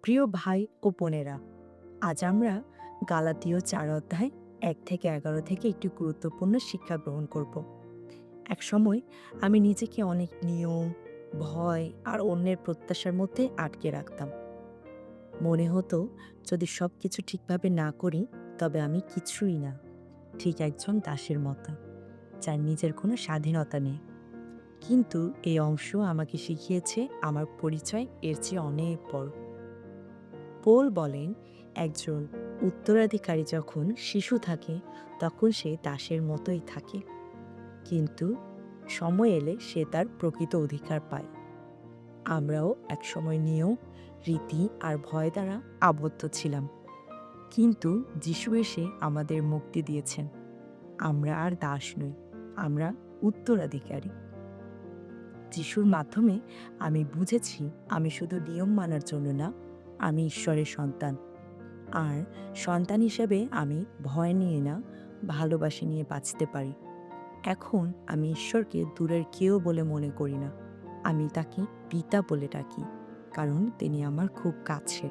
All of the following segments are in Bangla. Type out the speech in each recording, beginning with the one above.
প্রিয় ভাই ও বোনেরা, আজ আমরা গালাতীয় ৪ অধ্যায় ১ থেকে ১১ থেকে একটি গুরুত্বপূর্ণ শিক্ষা গ্রহণ করব। একসময় আমি নিজেকে অনেক নিয়ম, ভয় আর অন্যের প্রত্যাশার মধ্যে আটকে রাখতাম। মনে হতো যদি সবকিছু ঠিকভাবে না করি তবে আমি কিছুই না, ঠিক একজন দাসের মতো, যার নিজের কোনো স্বাধীনতা নেই। কিন্তু এই অংশ আমাকে শিখিয়েছে আমার পরিচয় এর চেয়ে অনেক বড়। পোল বলেন, একজন উত্তরাধিকারী যখন শিশু থাকে তখন সে দাসের মতোই থাকে, কিন্তু সময় এলে সে তার প্রকৃত অধিকার পায়। আমরাও একসময় নিয়ম, রীতি আর ভয় দ্বারা আবদ্ধ ছিলাম, কিন্তু যিশু এসে আমাদের মুক্তি দিয়েছেন। আমরা আর দাস নই, আমরা উত্তরাধিকারী। যিশুর মাধ্যমে আমি বুঝেছি আমি শুধু নিয়ম মানার জন্য না, আমি ঈশ্বরের সন্তান। আর সন্তান হিসেবে আমি ভয় নিয়ে না, ভালোবাসা নিয়ে বাঁচতে পারি। এখন আমি ঈশ্বরকে দূরের কেউ বলে মনে করি না, আমি তাকে পিতা বলে ডাকি, কারণ তিনি আমার খুব কাছে।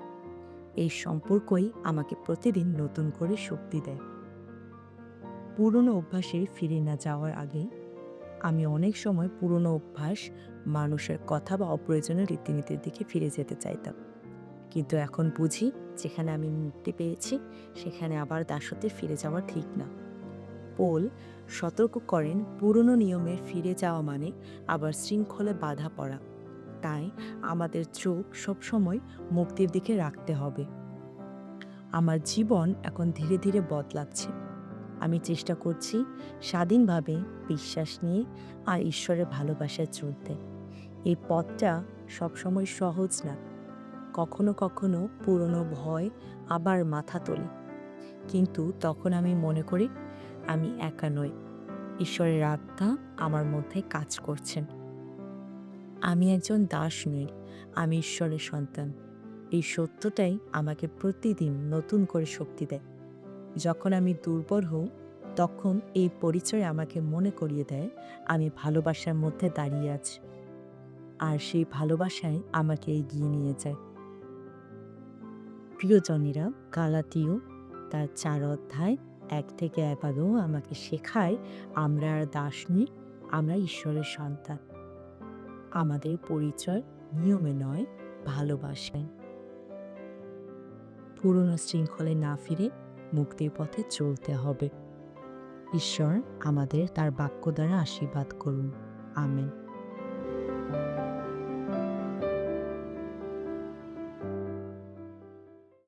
এই সম্পর্কই আমাকে প্রতিদিন নতুন করে শক্তি দেয়। পুরনো অভ্যাসে ফিরে না যাওয়ার আগে আমি অনেক সময় পুরনো অভ্যাস, মানুষের কথা বা অপ্রয়োজনীয় রীতিনীতির দিকে ফিরে যেতে চাইতাম। কিন্তু এখন বুঝি, যেখানে আমি মুক্তি পেয়েছি সেখানে আবার দাসত্বে ফিরে যাওয়া ঠিক না। পোল সতর্ক করেন, পুরনো নিয়মে ফিরে যাওয়া মানে আবার শৃঙ্খলে বাধা পড়া। তাই আমাদের চোখ সবসময় মুক্তির দিকে রাখতে হবে। আমার জীবন এখন ধীরে ধীরে বদলাচ্ছে। আমি চেষ্টা করছি স্বাধীনভাবে বিশ্বাস নিয়ে আর ঈশ্বরের ভালোবাসায় চলতে। এই পথটা সবসময় সহজ না। কখনো কখনো পুরনো ভয় আবার মাথা তোলে, কিন্তু তখন আমি মনে করি আমি একা নই, ঈশ্বরের আত্মা আমার মধ্যে কাজ করছেন। আমি একজন দাস নই, আমি ঈশ্বরের সন্তান। এই সত্যটাই আমাকে প্রতিদিন নতুন করে শক্তি দেয়। যখন আমি দুর্বল হই, তখন এই পরিচয় আমাকে মনে করিয়ে দেয় আমি ভালোবাসার মধ্যে দাঁড়িয়ে আছি, আর সেই ভালোবাসায় আমাকে এগিয়ে নিয়ে যায়। প্রিয়জনেরা, গালাতীয় তার ৪ অধ্যায় ১ থেকে ১১ আমাকে শেখায় আমরা আর দাস নই, আমরা ঈশ্বরের সন্তান। আমাদের পরিচয় নিয়মে নয়, ভালোবাসায়। পুরনো শৃঙ্খলে না ফিরে মুক্তির পথে চলতে হবে। ঈশ্বর আমাদের তার বাক্য দ্বারা আশীর্বাদ করুন। আমেন।